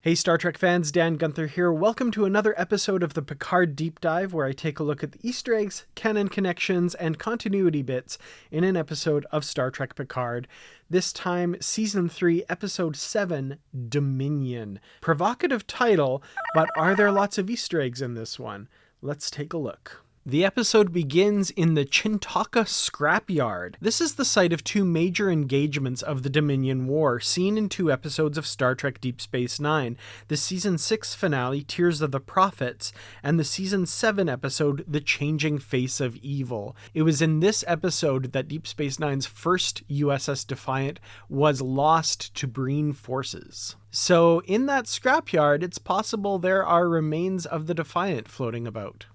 Hey Star Trek fans, Dan Gunther here. Welcome to another episode of the Picard Deep Dive, where I take a look at the Easter eggs, canon connections, and continuity bits in an episode of Star Trek Picard. This time, Season 3, Episode 7, Dominion. Provocative title, but are there lots of Easter eggs in this one? Let's take a look. The episode begins in the Chintaka Scrapyard. This is the site of two major engagements of the Dominion War, seen in two episodes of Star Trek Deep Space Nine, the Season 6 finale, Tears of the Prophets, and the Season 7 episode, The Changing Face of Evil. It was in this episode that Deep Space Nine's first USS Defiant was lost to Breen forces. So in that scrapyard, it's possible there are remains of the Defiant floating about.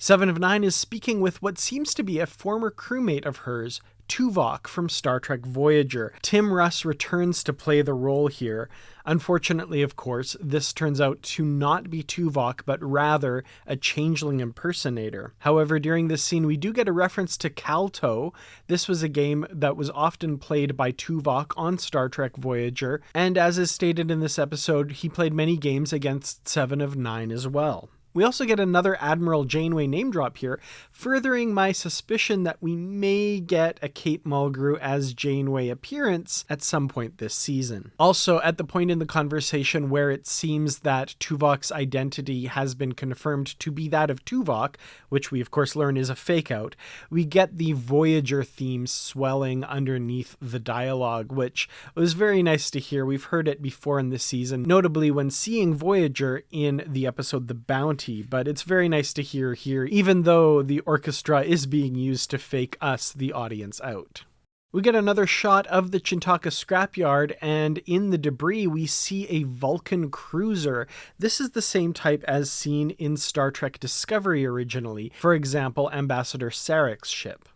7 of 9 is speaking with what seems to be a former crewmate of hers, Tuvok from Star Trek Voyager. Tim Russ returns to play the role here. Unfortunately, of course, this turns out to not be Tuvok, but rather a changeling impersonator. However, during this scene, we do get a reference to Calto. This was a game that was often played by Tuvok on Star Trek Voyager, and as is stated in this episode, he played many games against 7 of 9 as well. We also get another Admiral Janeway name drop here, furthering my suspicion that we may get a Kate Mulgrew as Janeway appearance at some point this season. Also, at the point in the conversation where it seems that Tuvok's identity has been confirmed to be that of Tuvok, which we of course learn is a fake out, we get the Voyager theme swelling underneath the dialogue, which was very nice to hear. We've heard it before in this season, notably when seeing Voyager in the episode The Bounty. But it's very nice to hear here, even though the orchestra is being used to fake us, the audience, out. We get another shot of the Chintaka Scrapyard, and in the debris we see a Vulcan cruiser. This is the same type as seen in Star Trek Discovery originally, for example, Ambassador Sarek's ship.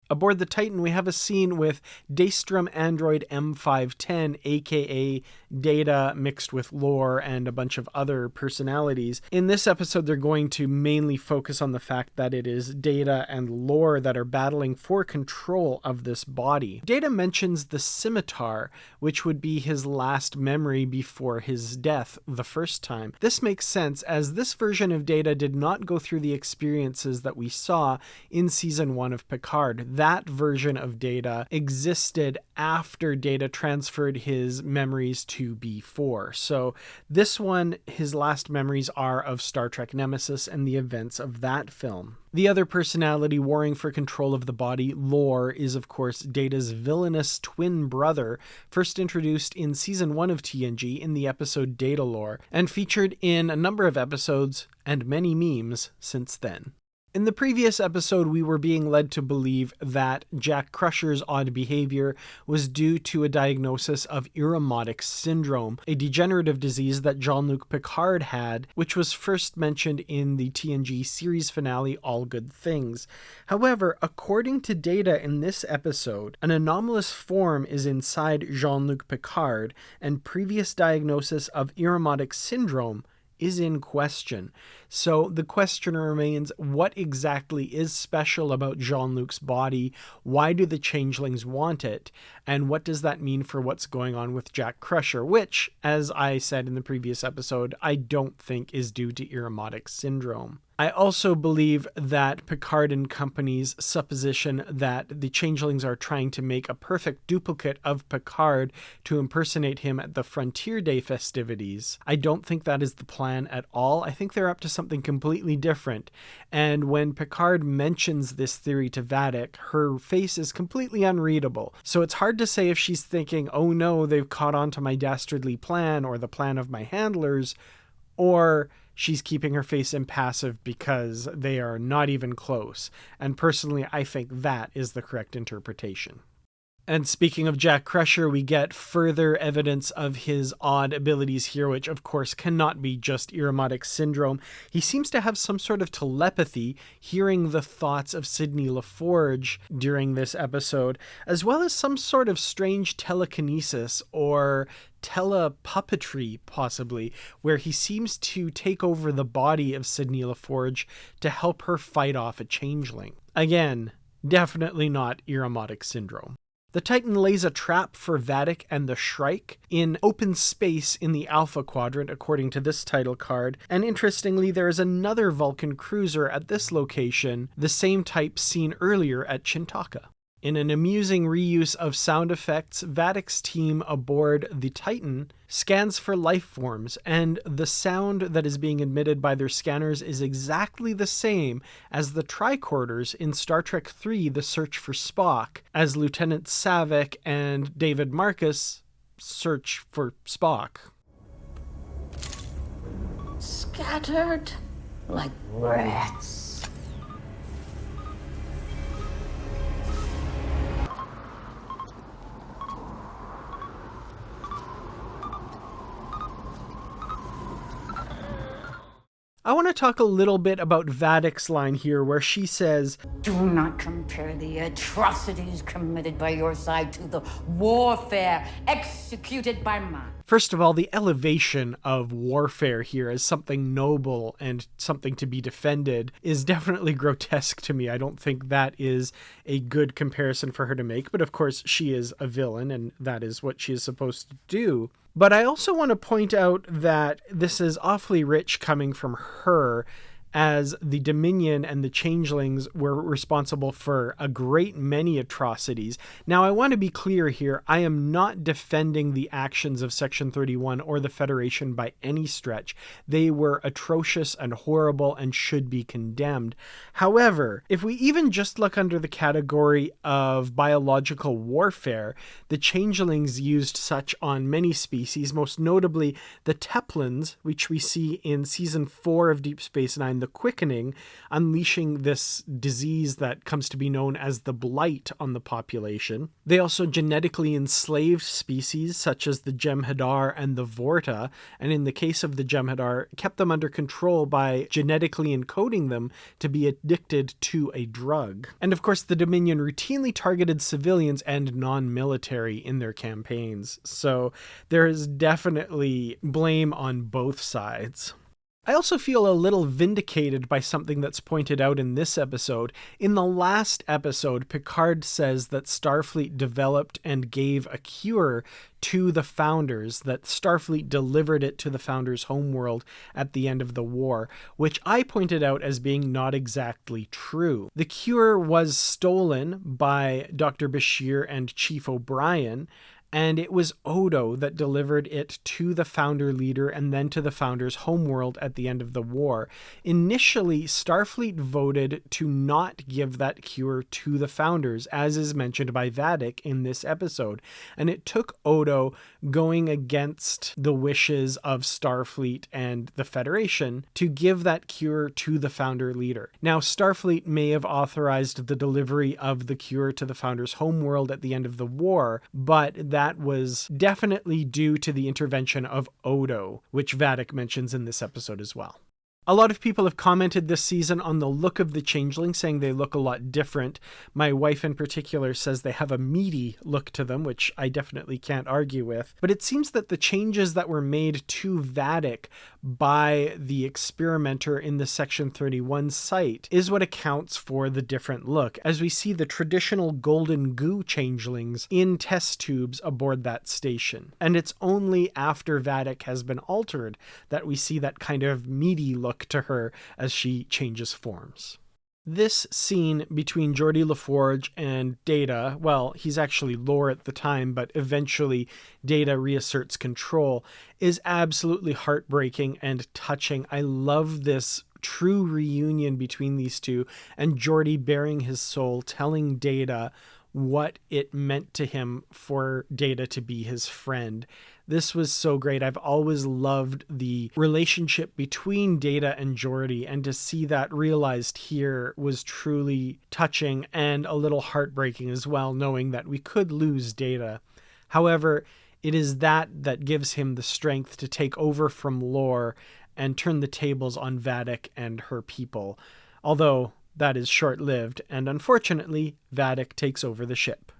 Aboard the Titan, we have a scene with Daystrom android M510, aka Data mixed with Lore and a bunch of other personalities. In this episode, they're going to mainly focus on the fact that it is Data and Lore that are battling for control of this body. Data mentions the scimitar, which would be his last memory before his death the first time. This makes sense, as this version of Data did not go through the experiences that we saw in Season 1 of Picard. That version of Data existed after Data transferred his memories to B4. So this one, his last memories are of Star Trek Nemesis and the events of that film. The other personality warring for control of the body, Lore, is of course Data's villainous twin brother, first introduced in Season 1 of TNG in the episode Data Lore, and featured in a number of episodes and many memes since then. In the previous episode, we were being led to believe that Jack Crusher's odd behavior was due to a diagnosis of Irumodic syndrome, a degenerative disease that Jean-Luc Picard had, which was first mentioned in the TNG series finale All Good Things. However, according to Data in this episode, an anomalous form is inside Jean-Luc Picard, and previous diagnosis of Irumodic syndrome is in question. So the question remains, what exactly is special about Jean-Luc's body? Why do the changelings want it? And what does that mean for what's going on with Jack Crusher, which, as I said in the previous episode, I don't think is due to Irumodic syndrome. I also believe that Picard and company's supposition that the changelings are trying to make a perfect duplicate of Picard to impersonate him at the Frontier Day festivities. I don't think that is the plan at all. I think they're up to something completely different. And when Picard mentions this theory to Vadic, her face is completely unreadable. So it's hard to say if she's thinking, oh no, they've caught on to my dastardly plan or the plan of my handlers, or she's keeping her face impassive because they are not even close. And personally, I think that is the correct interpretation. And speaking of Jack Crusher, we get further evidence of his odd abilities here, which of course cannot be just Irumodic syndrome. He seems to have some sort of telepathy, hearing the thoughts of Sidney LaForge during this episode, as well as some sort of strange telekinesis or telepuppetry, possibly, where he seems to take over the body of Sidney LaForge to help her fight off a changeling. Again, definitely not Irumodic syndrome. The Titan lays a trap for Vatic and the Shrike in open space in the Alpha Quadrant, according to this title card. And interestingly, there is another Vulcan cruiser at this location, the same type seen earlier at Chintaka. In an amusing reuse of sound effects, Vatic's team aboard the Titan scans for life forms, and the sound that is being emitted by their scanners is exactly the same as the tricorders in Star Trek III: The Search for Spock, as Lieutenant Savick and David Marcus search for Spock. Scattered like rats. I want to talk a little bit about Vadic's line here where she says, "Do not compare the atrocities committed by your side to the warfare executed by mine." First of all, the elevation of warfare here as something noble and something to be defended is definitely grotesque to me. I don't think that is a good comparison for her to make, but of course she is a villain and that is what she is supposed to do. But I also want to point out that this is awfully rich coming from her, as the Dominion and the Changelings were responsible for a great many atrocities. Now, I want to be clear here. I am not defending the actions of Section 31 or the Federation by any stretch. They were atrocious and horrible and should be condemned. However, if we even just look under the category of biological warfare, the Changelings used such on many species, most notably the Teplins, which we see in Season 4 of Deep Space Nine, the Quickening, unleashing this disease that comes to be known as the blight on the population. They also genetically enslaved species such as the Jem'Hadar and the Vorta, and in the case of the Jem'Hadar, kept them under control by genetically encoding them to be addicted to a drug. And of course, the Dominion routinely targeted civilians and non-military in their campaigns, so there is definitely blame on both sides. I also feel a little vindicated by something that's pointed out in this episode. In the last episode, Picard says that Starfleet developed and gave a cure to the Founders, that Starfleet delivered it to the Founders' homeworld at the end of the war, which I pointed out as being not exactly true. The cure was stolen by Dr. Bashir and Chief O'Brien, and it was Odo that delivered it to the Founder leader and then to the Founders' homeworld at the end of the war. Initially, Starfleet voted to not give that cure to the Founders, as is mentioned by Vatic in this episode, and it took Odo going against the wishes of Starfleet and the Federation to give that cure to the Founder leader. Now, Starfleet may have authorized the delivery of the cure to the Founders' homeworld at the end of the war, but that was definitely due to the intervention of Odo, which Vatic mentions in this episode as well. A lot of people have commented this season on the look of the Changelings, saying they look a lot different. My wife in particular says they have a meaty look to them, which I definitely can't argue with. But it seems that the changes that were made to Vatic by the experimenter in the Section 31 site is what accounts for the different look, as we see the traditional golden goo changelings in test tubes aboard that station. And it's only after Vatic has been altered that we see that kind of meaty look to her as she changes forms. This scene between Geordi LaForge and Data, well, he's actually Lore at the time, but eventually Data reasserts control, is absolutely heartbreaking and touching. I love this true reunion between these two, and Geordi bearing his soul, telling Data what it meant to him for Data to be his friend. This was so great. I've always loved the relationship between Data and Geordi, and to see that realized here was truly touching and a little heartbreaking as well, knowing that we could lose Data. However, it is that gives him the strength to take over from Lore and turn the tables on Vatic and her people. Although that is short-lived, and unfortunately, Vatic takes over the ship.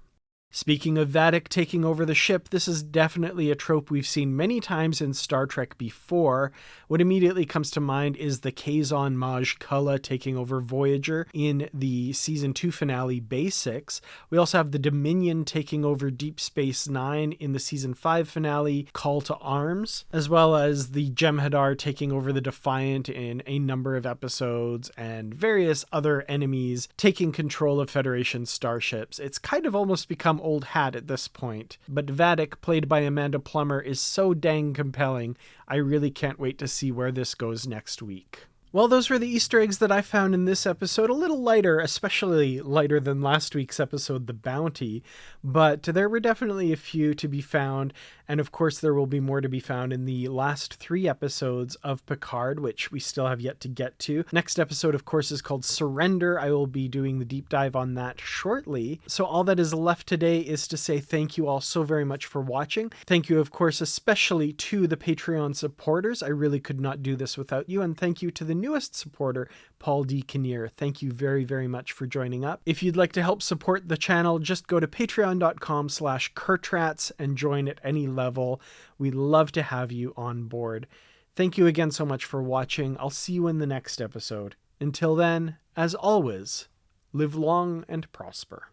Speaking of Vadic taking over the ship, this is definitely a trope we've seen many times in Star Trek before. What immediately comes to mind is the Kazon Maj Kula taking over Voyager in the Season 2 finale Basics. We also have the Dominion taking over Deep Space Nine in the Season 5 finale Call to Arms, as well as the Jem'Hadar taking over the Defiant in a number of episodes, and various other enemies taking control of Federation starships. It's kind of almost become old hat at this point, but Vadic, played by Amanda Plummer, is so dang compelling. I really can't wait to see where this goes next week. Well, those were the Easter eggs that I found in this episode. A little lighter, especially lighter than last week's episode, The Bounty, but there were definitely a few to be found, and of course there will be more to be found in the last 3 episodes of Picard, which we still have yet to get to. Next episode, of course, is called Surrender. I will be doing the deep dive on that shortly. So all that is left today is to say thank you all so very much for watching. Thank you, of course, especially to the Patreon supporters. I really could not do this without you, and thank you to the newest supporter, Paul D. Kinnear. Thank you very, very much for joining up. If you'd like to help support the channel, just go to patreon.com/Kertrats and join at any level. We'd love to have you on board. Thank you again so much for watching. I'll see you in the next episode. Until then, as always, live long and prosper.